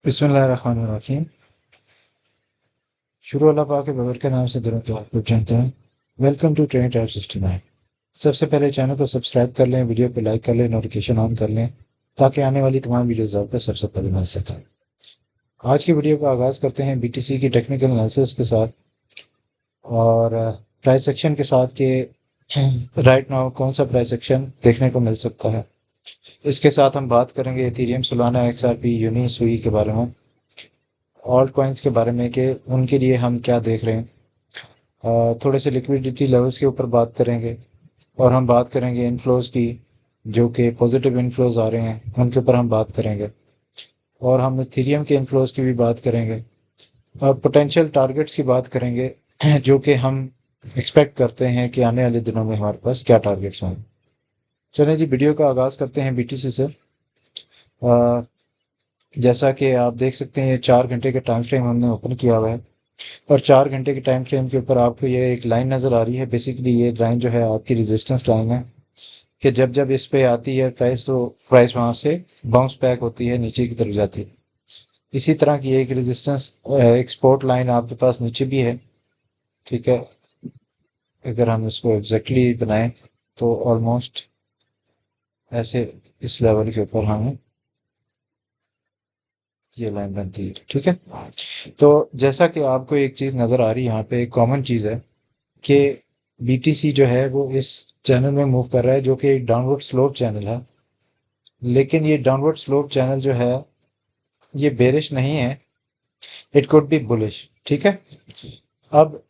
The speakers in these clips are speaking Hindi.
बिस्मिल्लाहिर्रहमानिर्रहीम। शुरू अल्लाह पाक के बगैर के नाम से दिनों के आप जानते हैं। Welcome to train type 69। सबसे पहले चैनल को सब्सक्राइब कर लें, वीडियो को लाइक कर लें, नोटिफिकेशन ऑन कर लें ताकि आने वाली तमाम वीडियोस आपको सबसे पहले मिल सकें। आज की वीडियो का आगाज़ करते हैं बीटीसी की टेक्निकल एनालिसिस के साथ और प्राइस सेक्शन के साथ कि राइट नाउ कौन सा प्राइस सेक्शन देखने को मिल सकता है। इसके साथ हम बात करेंगे इथेरियम, सोलाना, एक्सआरपी, यूनी, सुई के बारे में, ऑल्ट कॉइन्स के बारे में कि उनके लिए हम क्या देख रहे हैं। थोड़े से लिक्विडिटी लेवल्स के ऊपर बात करेंगे और हम बात करेंगे इनफ्लोज़ की, जो कि पॉजिटिव इनफ्लोज़ आ रहे हैं उनके ऊपर हम बात करेंगे और हम इथेरियम के इनफ्लोज़ की भी बात करेंगे और पोटेंशियल टारगेट्स की बात करेंगे जो कि हम एक्सपेक्ट करते हैं कि आने वाले दिनों में हमारे पास क्या टारगेट्स होंगे। चलें जी, वीडियो का आगाज़ करते हैं बीटीसी से। जैसा कि आप देख सकते हैं, ये 4 घंटे का टाइम फ्रेम हमने ओपन किया हुआ है और 4 घंटे के टाइम फ्रेम के ऊपर आपको ये एक लाइन नज़र आ रही है। बेसिकली ये लाइन जो है आपकी रेजिस्टेंस लाइन है कि जब जब इस पे आती है प्राइस तो प्राइस वहाँ से बाउंस बैक होती है, नीचे की तरफ जाती है। इसी तरह की एक रेजिस्टेंस एक्सपोर्ट लाइन आपके पास नीचे भी है। ठीक है, अगर हम इसको एग्जैक्टली बनाएं तो ऑलमोस्ट ऐसे इस लेवल के ऊपर हमें ये लाइन बनती है। ठीक है, तो जैसा कि आपको एक चीज़ नज़र आ रही है यहाँ पे, एक कॉमन चीज़ है कि बीटीसी जो है वो इस चैनल में मूव कर रहा है जो कि एक डाउनवर्ड स्लोप चैनल है। लेकिन ये डाउनवर्ड स्लोप चैनल जो है ये बेरिश नहीं है, इट कुड बी बुलिश। ठीक है, अब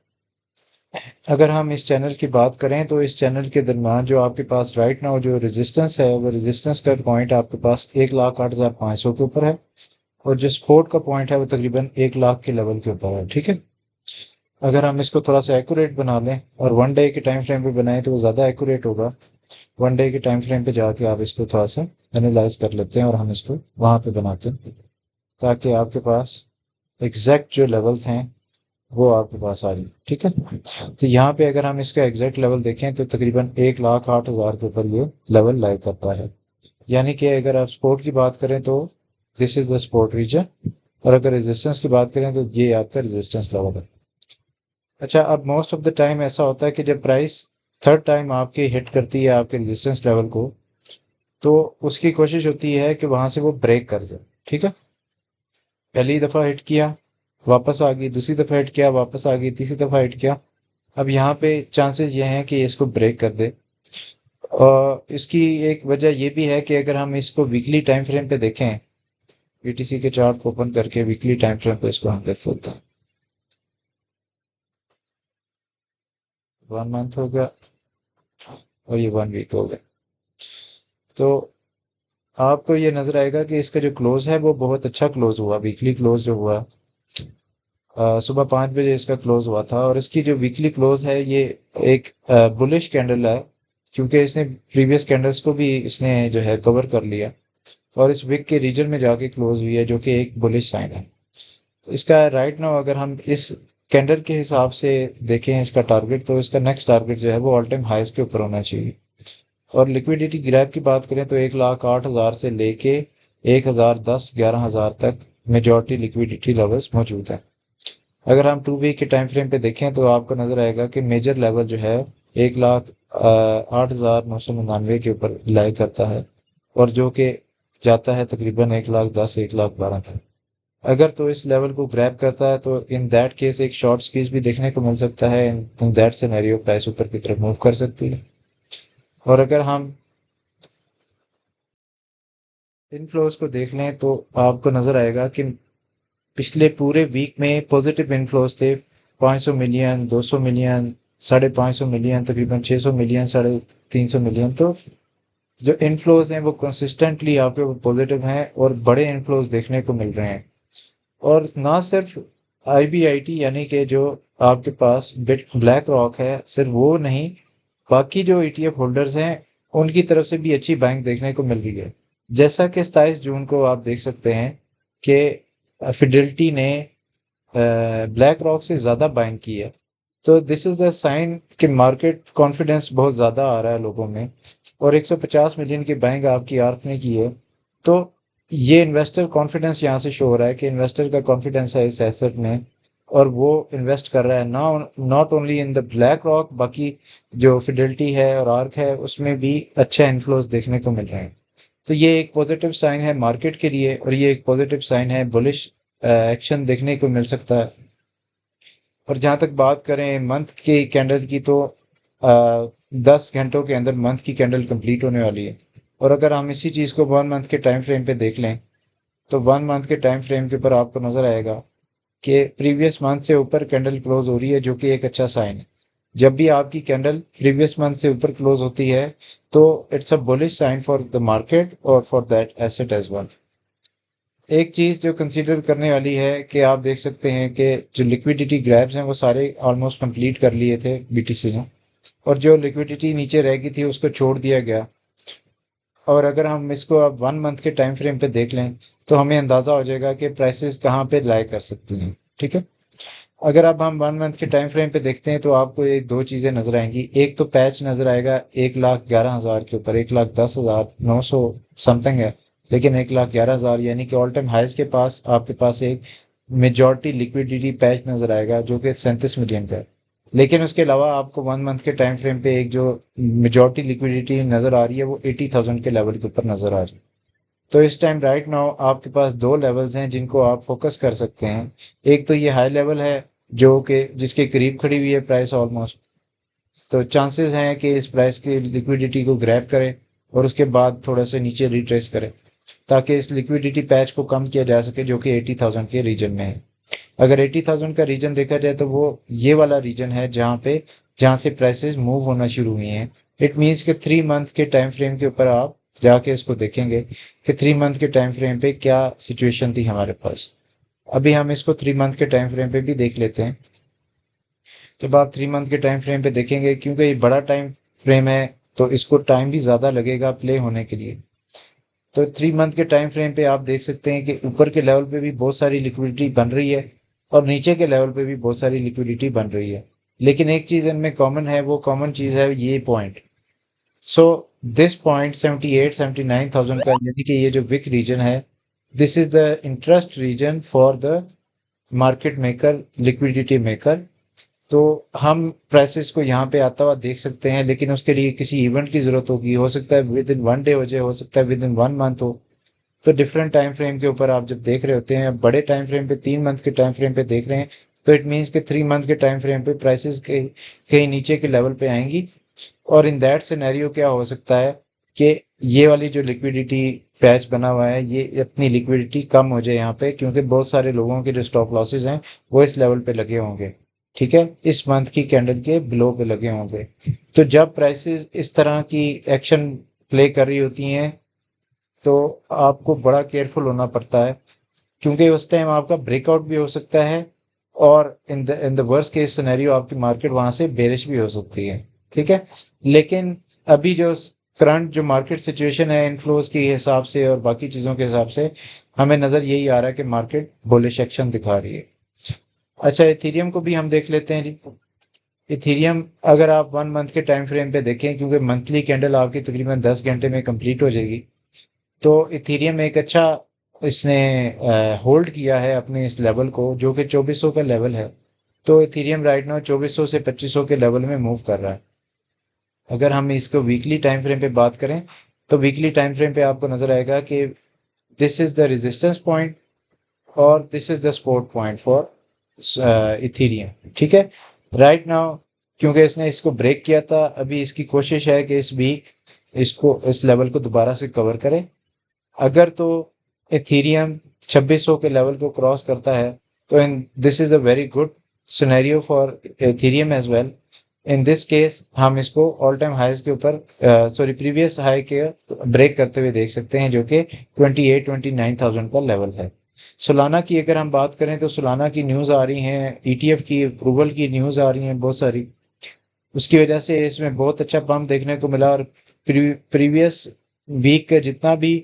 अगर हम इस चैनल की बात करें तो इस चैनल के दरम्यान जो आपके पास राइट नाउ जो रेजिस्टेंस है वो रेजिस्टेंस का पॉइंट आपके पास 1,08,500 के ऊपर है और जो सपोर्ट का पॉइंट है वो तकरीबन 1 लाख के लेवल के ऊपर है। ठीक है, अगर हम इसको थोड़ा सा एक्यूरेट बना लें और वन डे के टाइम फ्रेम पे बनाएं तो वो ज़्यादा एक्यूरेट होगा। वन डे के टाइम फ्रेम पे जाके आप इसको थोड़ा सा एनालाइज कर लेते हैं और हम इसको वहाँ पे बनाते हैं ताकि आपके पास एग्जैक्ट जो लेवल्स हैं वो आपके पास आ रही। ठीक है, तो यहाँ पे अगर हम इसका एग्जैक्ट लेवल देखें तो तकरीबन 1,08,000 के ऊपर ये लेवल लाइक करता है। यानी कि अगर आप सपोर्ट की बात करें तो this is the support region और अगर रेजिस्टेंस की बात करें तो ये आपका रेजिस्टेंस लेवल है। अच्छा, अब मोस्ट ऑफ द टाइम ऐसा होता है कि जब प्राइस थर्ड टाइम आपके हिट करती है आपके रेजिस्टेंस लेवल को तो उसकी कोशिश होती है कि वहां से वो ब्रेक कर जाए। ठीक है, पहली दफ़ा हिट किया वापस आ गई, दूसरी दफ़ा हिट किया वापस आ गई, तीसरी दफ़ा हिट किया। अब यहाँ पे चांसेस ये हैं कि इसको ब्रेक कर दे और इसकी एक वजह ये भी है कि अगर हम इसको वीकली टाइम फ्रेम पे देखें, बीटीसी के चार्ट को ओपन करके वीकली टाइम फ्रेम पे इसको हम देख लेते हैं। 1 मंथ हो गया और ये 1 वीक हो गया, तो आपको ये नजर आएगा कि इसका जो क्लोज है वो बहुत अच्छा क्लोज हुआ। वीकली क्लोज जो हुआ सुबह 5 बजे इसका क्लोज हुआ था और इसकी जो वीकली क्लोज है ये एक बुलिश कैंडल है क्योंकि इसने प्रीवियस कैंडल्स को भी इसने जो है कवर कर लिया और इस वीक के रीजन में जाके क्लोज हुई है जो कि एक बुलिश साइन है। इसका राइट नाउ अगर हम इस कैंडल के हिसाब से देखें इसका टारगेट तो इसका नेक्स्ट टारगेट जो है वो ऑल टाइम हाईस के ऊपर होना चाहिए। और लिक्विडिटी ग्रैब की बात करें तो 1,08,000 से लेके 1,010 11,000 तक मेजॉरिटी लिक्विडिटी लेवल्स मौजूद है। अगर हम 2 वीक के टाइम फ्रेम पे देखें तो आपको नजर आएगा कि मेजर लेवल जो है 1,08,999 के ऊपर लाई करता है और जो कि जाता है तकरीबन 1,10 1,12 तक। अगर तो इस लेवल को ग्रैब करता है तो इन दैट केस एक शॉर्ट स्क्वीज भी देखने को मिल सकता है। इन दैट सिनेरियो प्राइस ऊपर की तरफ मूव कर सकती है। और अगर हम इनफ्लोज को देख लें तो आपको नजर आएगा कि पिछले पूरे वीक में पॉजिटिव इनफ्लोज थे। 500 मिलियन, 200 मिलियन, 550 मिलियन, तकरीबन 600 मिलियन, 350 मिलियन। तो जो इनफ्लोज हैं वो कंसिस्टेंटली आपके पॉजिटिव हैं और बड़े इनफ्लोज देखने को मिल रहे हैं। और ना सिर्फ आईबीआईटी यानी कि जो आपके पास बिट ब्लैक रॉक है सिर्फ वो नहीं, बाकी जो ईटीएफ होल्डर्स हैं उनकी तरफ से भी अच्छी बाइंग देखने को मिल रही है। जैसा कि 27 जून को आप देख सकते हैं कि फिडेलिटी ने ब्लैक रॉक से ज़्यादा बाइंग की है। तो दिस इज़ द साइन कि मार्केट कॉन्फिडेंस बहुत ज़्यादा आ रहा है लोगों में और 150 मिलियन की बाइंग आपकी आर्क ने की है। तो ये इन्वेस्टर कॉन्फिडेंस यहाँ से शो हो रहा है कि इन्वेस्टर का कॉन्फिडेंस है इस एसेट में, और वो इन्वेस्ट कर रहा है ना, not only in the black rock, बाकी जो फिडेलिटी है और आर्क है उसमें भी अच्छे इन्फ्लोज देखने को मिल रहे हैं। तो ये एक पॉजिटिव साइन है मार्केट के लिए, और ये एक पॉजिटिव साइन है, बुलिश एक्शन देखने को मिल सकता है। और जहाँ तक बात करें मंथ की कैंडल की, तो 10 घंटों के अंदर मंथ की कैंडल कंप्लीट होने वाली है। और अगर हम इसी चीज़ को 1 मंथ के टाइम फ्रेम पे देख लें, तो 1 मंथ के टाइम फ्रेम के ऊपर आपको नजर आएगा कि प्रीवियस मंथ से ऊपर कैंडल क्लोज हो रही है, जो कि एक अच्छा साइन है। जब भी आपकी कैंडल प्रीवियस मंथ से ऊपर क्लोज होती है, तो it's a bullish sign for the market और for that asset as well. एक चीज़ जो कंसीडर करने वाली है कि आप देख सकते हैं कि जो लिक्विडिटी ग्रैब्स हैं वो सारे ऑलमोस्ट कंप्लीट कर लिए थे बीटीसी ने, और जो लिक्विडिटी नीचे रह गई थी उसको छोड़ दिया गया। और अगर हम इसको अब 1 मंथ के टाइम फ्रेम पे देख लें, तो हमें अंदाज़ा हो जाएगा कि प्राइसेस कहाँ पे लाई कर सकती हैं। ठीक है। अगर अब हम 1 मंथ के टाइम फ्रेम पे देखते हैं, तो आपको ये दो चीज़ें नजर आएंगी। एक तो पैच नजर आएगा 1,11,000 के ऊपर, 1,10,900 समथिंग है, लेकिन 1,11,000 यानी कि ऑल टाइम हाइज के पास आपके पास एक मेजॉरिटी लिक्विडिटी पैच नजर आएगा, जो कि 37 मिलियन का है। लेकिन उसके अलावा आपको 1 मंथ के टाइम फ्रेम पे एक जो मेजॉरिटी लिक्विडिटी नजर आ रही है, वो 80,000 के लेवल के ऊपर नजर आ रही है। तो इस टाइम राइट नाउ आपके पास दो लेवल्स हैं जिनको आप फोकस कर सकते हैं। एक तो ये हाई लेवल है, जो कि जिसके करीब खड़ी हुई है प्राइस ऑलमोस्ट, तो चांसेस हैं कि इस प्राइस की लिक्विडिटी को ग्रैब करें और उसके बाद थोड़ा सा नीचे रिट्रेस करें, ताकि इस लिक्विडिटी पैच को कम किया जा सके, जो कि 80,000 के रीजन में है। अगर 80,000 का रीजन देखा जाए, तो वो ये वाला रीजन है जहाँ से प्राइसेस मूव होना शुरू हुई हैं। इट मीन्स कि 3 मंथ के टाइम फ्रेम के ऊपर आप जाके इसको देखेंगे कि 3 मंथ के टाइम फ्रेम पे क्या सिचुएशन थी हमारे पास। अभी हम इसको 3 मंथ के टाइम फ्रेम पे भी देख लेते हैं। जब आप 3 मंथ के टाइम फ्रेम पे देखेंगे, क्योंकि ये बड़ा टाइम फ्रेम है, तो इसको टाइम भी ज़्यादा लगेगा प्ले होने के लिए। तो 3 मंथ के टाइम फ्रेम पे आप देख सकते हैं कि ऊपर के लेवल पे भी बहुत सारी लिक्विडिटी बन रही है, और नीचे के लेवल पे भी बहुत सारी लिक्विडिटी बन रही है। लेकिन एक चीज़ इनमें कॉमन है, वो कॉमन चीज़ है ये पॉइंट। सो दिस पॉइंट 78-79,000 का, यानी कि ये जो विक रीजन है, this is the interest region for the market maker, liquidity maker. तो हम प्राइसेस को यहाँ पे आता हुआ देख सकते हैं, लेकिन उसके लिए किसी इवेंट की जरूरत होगी। हो सकता है विद इन 1 डे हो जाए, हो सकता है विद इन 1 मंथ हो। तो डिफरेंट टाइम फ्रेम के ऊपर आप जब देख रहे होते हैं, बड़े टाइम फ्रेम पे 3 मंथ के टाइम फ्रेम पे देख रहे हैं, तो इट मीन्स कि 3 मंथ के टाइम फ्रेम पे प्राइसेस के कहीं नीचे के लेवल पे आएंगी। और इन दैट सिनेरियो क्या हो सकता है कि ये वाली जो लिक्विडिटी पैच बना हुआ है, ये अपनी लिक्विडिटी कम हो जाए यहाँ पे, क्योंकि बहुत सारे लोगों के जो स्टॉप लॉसेस हैं वो इस लेवल पे लगे होंगे। ठीक है, इस मंथ की कैंडल के बिलो पे लगे होंगे। तो जब प्राइसेस इस तरह की एक्शन प्ले कर रही होती हैं, तो आपको बड़ा केयरफुल होना पड़ता है, क्योंकि उस टाइम आपका ब्रेकआउट भी हो सकता है, और in the worst case scenario आपकी मार्केट वहां से बेरिश भी हो सकती है। ठीक है। लेकिन अभी जो करंट जो मार्केट सिचुएशन है इनफ्लोज के हिसाब से और बाकी चीज़ों के हिसाब से, हमें नज़र यही आ रहा है कि मार्केट बुलिश एक्शन दिखा रही है। अच्छा, इथीरियम को भी हम देख लेते हैं जी। इथीरियम अगर आप 1 मंथ के टाइम फ्रेम पे देखें, क्योंकि मंथली कैंडल आपकी तकरीबन 10 घंटे में कंप्लीट हो जाएगी, तो इथीरियम एक अच्छा इसने होल्ड किया है अपने इस लेवल को, जो कि 2400 का लेवल है। तो इथीरियम राइट नाउ 2400 से 2500 के लेवल में मूव कर रहा है। अगर हम इसको वीकली टाइम फ्रेम पे बात करें, तो वीकली टाइम फ्रेम पे आपको नजर आएगा कि this is the resistance point और this is the support point for Ethereum. ठीक है। राइट नाउ क्योंकि इसने इसको ब्रेक किया था, अभी इसकी कोशिश है कि इस वीक इसको इस लेवल को दोबारा से कवर करे। अगर तो इथीरियम 2600 के लेवल को क्रॉस करता है, तो in this is a very good scenario for Ethereum as well. In this case हम इसको ऑल टाइम हाईज के ऊपर, सॉरी प्रीवियस हाई के ब्रेक करते हुए देख सकते हैं, जो कि 28-29,000 का लेवल है। सोलाना की अगर हम बात करें, तो सोलाना की न्यूज़ आ रही हैं, ईटीएफ की अप्रूवल की न्यूज़ आ रही हैं बहुत सारी। उसकी वजह से इसमें बहुत अच्छा पंप देखने को मिला, और प्रीवियस वीक का जितना भी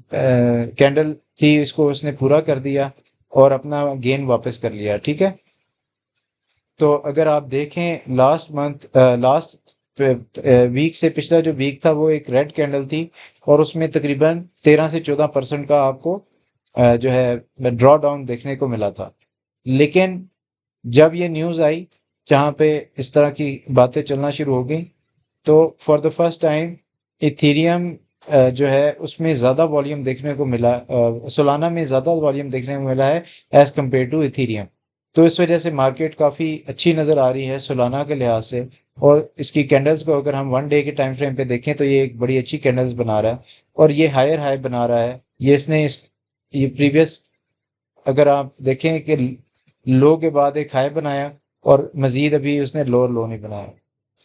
कैंडल थी इसको उसने पूरा कर दिया और अपना गेन वापस कर लिया। ठीक है। तो अगर आप देखें लास्ट मंथ, लास्ट वीक से पिछला जो वीक था वो एक रेड कैंडल थी और उसमें तकरीबन 13 से 14% का आपको जो है ड्रॉ डाउन देखने को मिला था। लेकिन जब ये न्यूज़ आई जहाँ पे इस तरह की बातें चलना शुरू हो गई, तो for the first time Ethereum जो है उसमें ज़्यादा वॉल्यूम देखने को मिला, सोलाना में ज़्यादा वॉल्यूम देखने को मिला है एज़ कम्पेयर टू इथेरियम। तो इस वजह से मार्केट काफ़ी अच्छी नज़र आ रही है सोलाना के लिहाज से। और इसकी कैंडल्स को अगर हम वन डे के टाइम फ्रेम पे देखें तो ये एक बड़ी अच्छी कैंडल्स बना रहा है और ये हायर हाई बना रहा है। ये प्रीवियस अगर आप देखें कि लो के बाद एक हाई बनाया और मजीद अभी उसने लोअर लो नहीं बनाया।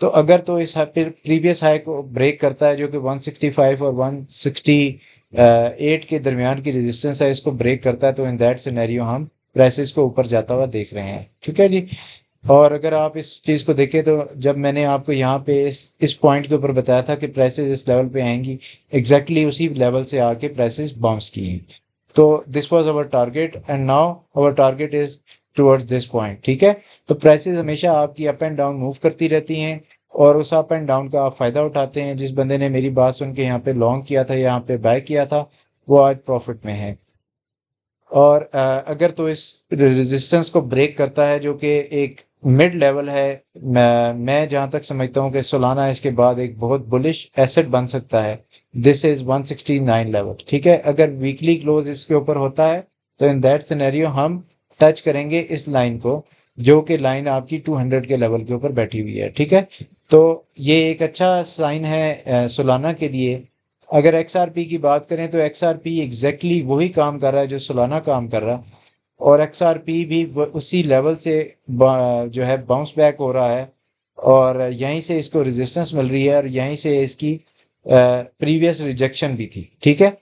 तो अगर तो इस प्रीवियस हाई को ब्रेक करता है जो कि 165 और 168 के दरमियान की रेजिस्टेंस है, इसको ब्रेक करता है, तो इन दैट सिनेरियो हम प्राइसेस को ऊपर जाता हुआ देख रहे हैं। ठीक है जी। और अगर आप इस चीज़ को देखें तो जब मैंने आपको यहाँ पे इस पॉइंट के ऊपर बताया था कि प्राइसेस इस लेवल पे आएंगी, एग्जैक्टली उसी लेवल से आके प्राइसेस बाउंस किए। तो this was our target and now our target is towards this point. ठीक है। तो प्राइसेस हमेशा आपकी अप एंड डाउन मूव करती रहती हैं और उस अप एंड डाउन का आप फ़ायदा उठाते हैं। जिस बंदे ने मेरी बात सुन के यहाँ पे लॉन्ग किया था, यहाँ पे बाय किया था, वो आज प्रॉफिट में है। और अगर तो इस रेजिस्टेंस को ब्रेक करता है जो कि एक मिड लेवल है, मैं जहाँ तक समझता हूँ कि सोलाना इसके बाद एक बहुत बुलिश एसेट बन सकता है। This is 169 level. ठीक है। अगर वीकली क्लोज इसके ऊपर होता है तो इन दैट सिनेरियो हम टच करेंगे इस लाइन को, जो कि लाइन आपकी 200 के लेवल के ऊपर बैठी हुई है। ठीक है। तो ये एक अच्छा साइन है सोलाना के लिए। अगर XRP की बात करें तो XRP एग्जैक्टली वही काम कर रहा है जो सोलाना काम कर रहा है और XRP भी उसी लेवल से जो है बाउंस बैक हो रहा है और यहीं से इसको रेजिस्टेंस मिल रही है और यहीं से इसकी प्रीवियस रिजेक्शन भी थी। ठीक है।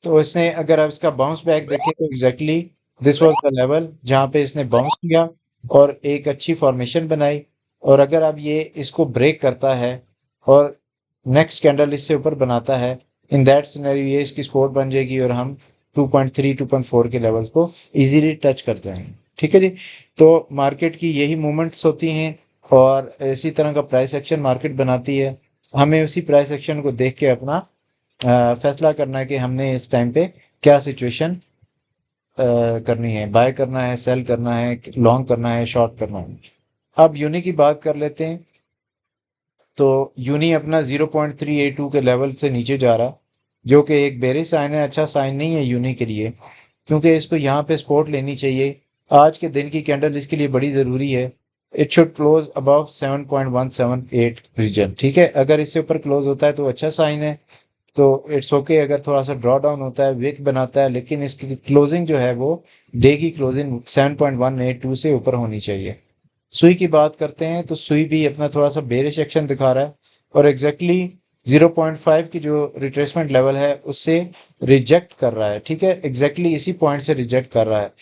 तो इसने अगर आप इसका बाउंस बैक देखें तो exactly this was the level जहाँ पे इसने बाउंस किया और एक अच्छी फॉर्मेशन बनाई। और अगर अब ये इसको ब्रेक करता है और नेक्स्ट कैंडल इससे ऊपर बनाता है, इन दैट सिनेरियो ये इसकी सपोर्ट बन जाएगी और हम 2.3 2.4 के लेवल्स को इजीली टच कर जाएंगे। ठीक है जी। तो मार्केट की यही मूवमेंट्स होती हैं और इसी तरह का प्राइस एक्शन मार्केट बनाती है। हमें उसी प्राइस एक्शन को देख के अपना फैसला करना है कि हमने इस टाइम पे क्या सिचुएशन करनी है, बाय करना है, सेल करना है, लॉन्ग करना है, शॉर्ट करना है। अब यूनी की बात कर लेते हैं। तो यूनी अपना 0.382 के लेवल से नीचे जा रहा, जो कि एक बेरिश साइन है, अच्छा साइन नहीं है यूनी के लिए, क्योंकि इसको यहाँ पे सपोर्ट लेनी चाहिए। आज के दिन की कैंडल इसके लिए बड़ी ज़रूरी है। It should close above 7.178 region. ठीक है। अगर इससे ऊपर क्लोज होता है तो अच्छा साइन है, तो इट्स ओके। अगर थोड़ा सा ड्रॉ डाउन होता है, विक बनाता है, लेकिन इसकी क्लोजिंग जो है वो डे की क्लोजिंग 7.182 से ऊपर होनी चाहिए। सुई की बात करते हैं तो सुई भी अपना थोड़ा सा बेरिश एक्शन दिखा रहा है और एग्जैक्टली 0.5 की जो रिट्रेसमेंट लेवल है उससे रिजेक्ट कर रहा है। ठीक है। एग्जैक्टली इसी पॉइंट से रिजेक्ट कर रहा है,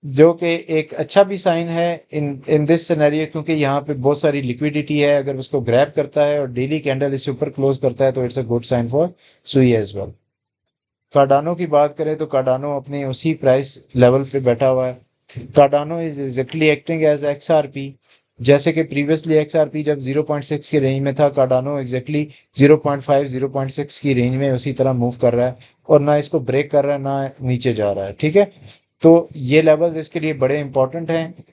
जो कि एक अच्छा भी साइन है इन इन दिस सिनेरियो, क्योंकि यहाँ पे बहुत सारी लिक्विडिटी है। अगर उसको ग्रैब करता है और डेली कैंडल इससे ऊपर क्लोज करता है तो it's a good sign for Sui as well. Cardano की बात करें तो कार्डानो अपने उसी प्राइस लेवल पे बैठा हुआ है। Cardano is exactly acting as XRP। जैसे कि प्रीवियसली XRP जब 0.6 की रेंज में था, कार्डानो एग्जैक्टली 0.5 0.6 की रेंज में उसी तरह मूव कर रहा है और ना इसको ब्रेक कर रहा है ना नीचे जा रहा है। ठीक है। तो ये लेवल्स इसके लिए बड़े इंपॉर्टेंट हैं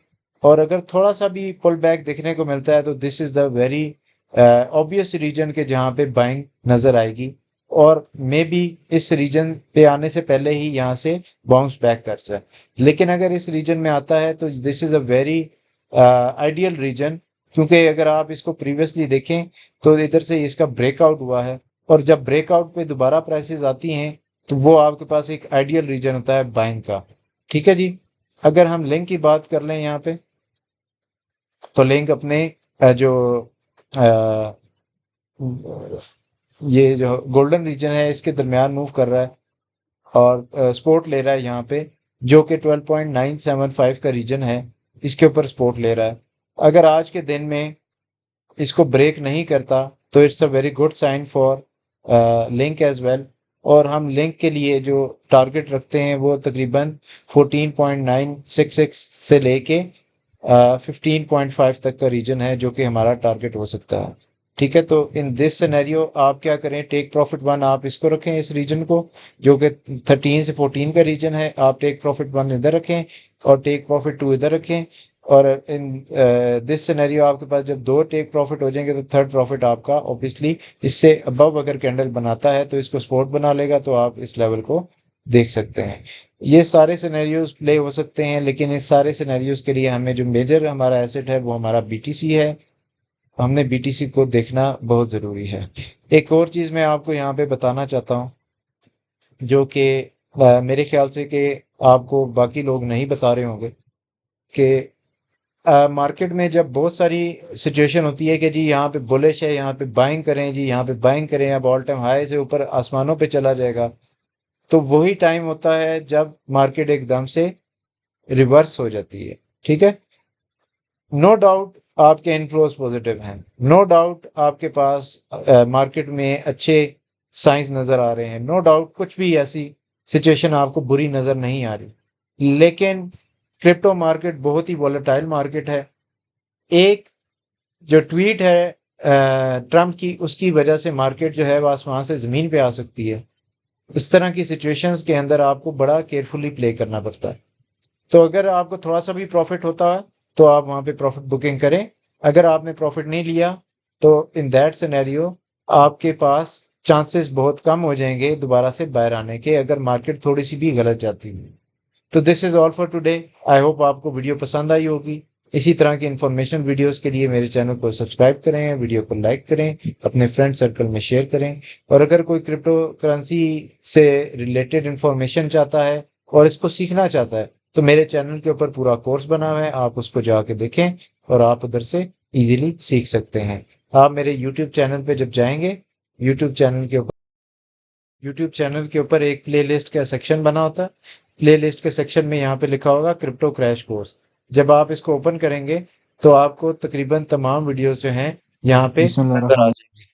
और अगर थोड़ा सा भी पुल बैक देखने को मिलता है तो this is the very obvious reason के जहाँ पे बाइंग नजर आएगी और मे बी इस रीजन पे आने से पहले ही यहाँ से बाउंस बैक कर जाए। लेकिन अगर इस रीजन में आता है तो this is a very ideal reason, क्योंकि अगर आप इसको प्रीवियसली देखें तो इधर से इसका ब्रेकआउट हुआ है और जब ब्रेकआउट पे दोबारा प्राइसेस आती हैं तो वो आपके पास एक आइडियल रीजन होता है बाइंग का। ठीक है जी। अगर हम लिंक की बात कर लें यहाँ पे तो लिंक अपने जो अ, ये जो गोल्डन रीजन है इसके दरमियान मूव कर रहा है और सपोर्ट ले रहा है यहाँ पे, जो कि 12.975 का रीजन है, इसके ऊपर सपोर्ट ले रहा है। अगर आज के दिन में इसको ब्रेक नहीं करता तो it's a very good sign for Link as well. और हम लिंक के लिए जो टारगेट रखते हैं वो तकरीबन 14.966 से लेके 15.5 तक का रीजन है जो कि हमारा टारगेट हो सकता है। ठीक है, तो इन दिस सिनेरियो आप क्या करें, टेक प्रॉफिट वन आप इसको रखें, इस रीजन को जो कि 13 से 14 का रीजन है, आप टेक प्रॉफिट वन इधर रखें और टेक प्रॉफिट टू इधर रखें। और इन दिस सिनेरियो आपके पास जब दो टेक प्रॉफिट हो जाएंगे तो थर्ड प्रॉफिट आपका ऑब्वियसली इससे अबव अगर कैंडल बनाता है तो इसको सपोर्ट बना लेगा, तो आप इस लेवल को देख सकते हैं। ये सारे सिनेरियोज प्ले हो सकते हैं, लेकिन इस सारे सिनेरियोज के लिए हमें जो मेजर हमारा एसेट है वो हमारा बीटीसी है। हमने बीटीसी को देखना बहुत ज़रूरी है। एक और चीज़ मैं आपको यहाँ पे बताना चाहता हूँ जो कि मेरे ख्याल से कि आपको बाकी लोग नहीं बता रहे होंगे कि मार्केट में जब बहुत सारी सिचुएशन होती है कि जी यहाँ पे बुलिश है, यहाँ पे बाइंग करें, जी यहाँ पे बाइंग करें, अब ऑल टाइम हाई से ऊपर आसमानों पे चला जाएगा, तो वही टाइम होता है जब मार्केट एकदम से रिवर्स हो जाती है। ठीक है, नो डाउट आपके इनफ्लोज पॉजिटिव हैं, नो डाउट आपके पास मार्केट में अच्छे साइंस नज़र आ रहे हैं, नो डाउट कुछ भी ऐसी सिचुएशन आपको बुरी नज़र नहीं आ रही, लेकिन क्रिप्टो मार्केट बहुत ही वॉलेटाइल मार्केट है। एक जो ट्वीट है ट्रम्प की, उसकी वजह से मार्केट जो है वो आसमान से ज़मीन पे आ सकती है। इस तरह की सिचुएशंस के अंदर आपको बड़ा केयरफुली प्ले करना पड़ता है। तो अगर आपको थोड़ा सा भी प्रॉफिट होता है तो आप वहाँ पे प्रॉफिट बुकिंग करें। अगर आपने प्रॉफिट नहीं लिया तो इन दैट सिनेरियो आपके पास चांसेस बहुत कम हो जाएंगे दोबारा से बाहर आने के, अगर मार्केट थोड़ी सी भी गलत जाती है। तो this is all for today. I hope आपको वीडियो पसंद आई होगी। इसी तरह की इंफॉर्मेशन वीडियोस के लिए मेरे चैनल को सब्सक्राइब करें, वीडियो को लाइक करें, अपने फ्रेंड सर्कल में शेयर करें। और अगर कोई क्रिप्टो करेंसी से रिलेटेड इंफॉर्मेशन चाहता है और इसको सीखना चाहता है तो मेरे चैनल के ऊपर पूरा कोर्स बना हुआ है, आप उसको जाके देखें और आप उधर से इजीली सीख सकते हैं। आप मेरे यूट्यूब चैनल पे जब जाएंगे, यूट्यूब चैनल के ऊपर यूट्यूब चैनल के ऊपर एक प्लेलिस्ट का सेक्शन बना होता है। प्लेलिस्ट के सेक्शन में यहाँ पे लिखा होगा क्रिप्टो क्रैश कोर्स। जब आप इसको ओपन करेंगे तो आपको तकरीबन तमाम वीडियोस जो हैं यहाँ पे नजर आ बिस्मिल्लाहिर्रहमानिर्रहीम। जाएंगी।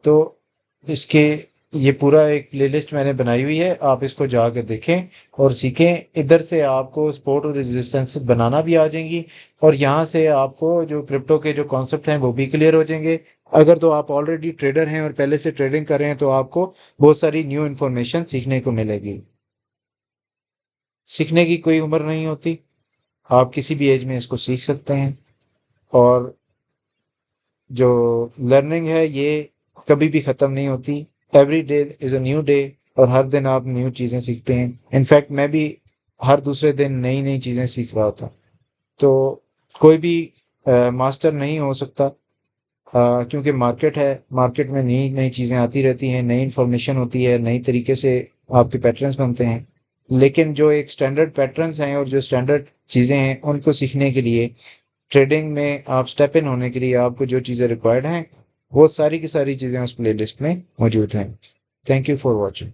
तो इसके ये पूरा एक प्लेलिस्ट मैंने बनाई हुई है, आप इसको जाके देखें और सीखें। इधर से आपको सपोर्ट और रेजिस्टेंस बनाना भी आ जाएंगी और यहाँ से आपको जो क्रिप्टो के जो कॉन्सेप्ट हैं वो भी क्लियर हो जाएंगे। अगर तो आप ऑलरेडी ट्रेडर हैं और पहले से ट्रेडिंग कर रहे हैं तो आपको बहुत सारी न्यू इन्फॉर्मेशन सीखने को मिलेगी। सीखने की कोई उम्र नहीं होती, आप किसी भी एज में इसको सीख सकते हैं। और जो लर्निंग है ये कभी भी ख़त्म नहीं होती। Every day is a new day और हर दिन आप न्यू चीज़ें सीखते हैं। इनफैक्ट मैं भी हर दूसरे दिन नई नई चीज़ें सीख रहा था। तो कोई भी मास्टर नहीं हो सकता, क्योंकि मार्केट है, मार्केट में नई नई चीज़ें आती रहती हैं, नई इन्फॉर्मेशन होती है, नई तरीके से आपके पैटर्न्स बनते हैं। लेकिन जो एक स्टैंडर्ड पैटर्न्स हैं और जो स्टैंडर्ड चीज़ें हैं उनको सीखने के लिए, ट्रेडिंग में आप स्टेप इन होने के लिए आपको जो चीज़ें रिक्वायर्ड हैं वो सारी की सारी चीज़ें उस प्लेलिस्ट में मौजूद हैं। Thank you for watching.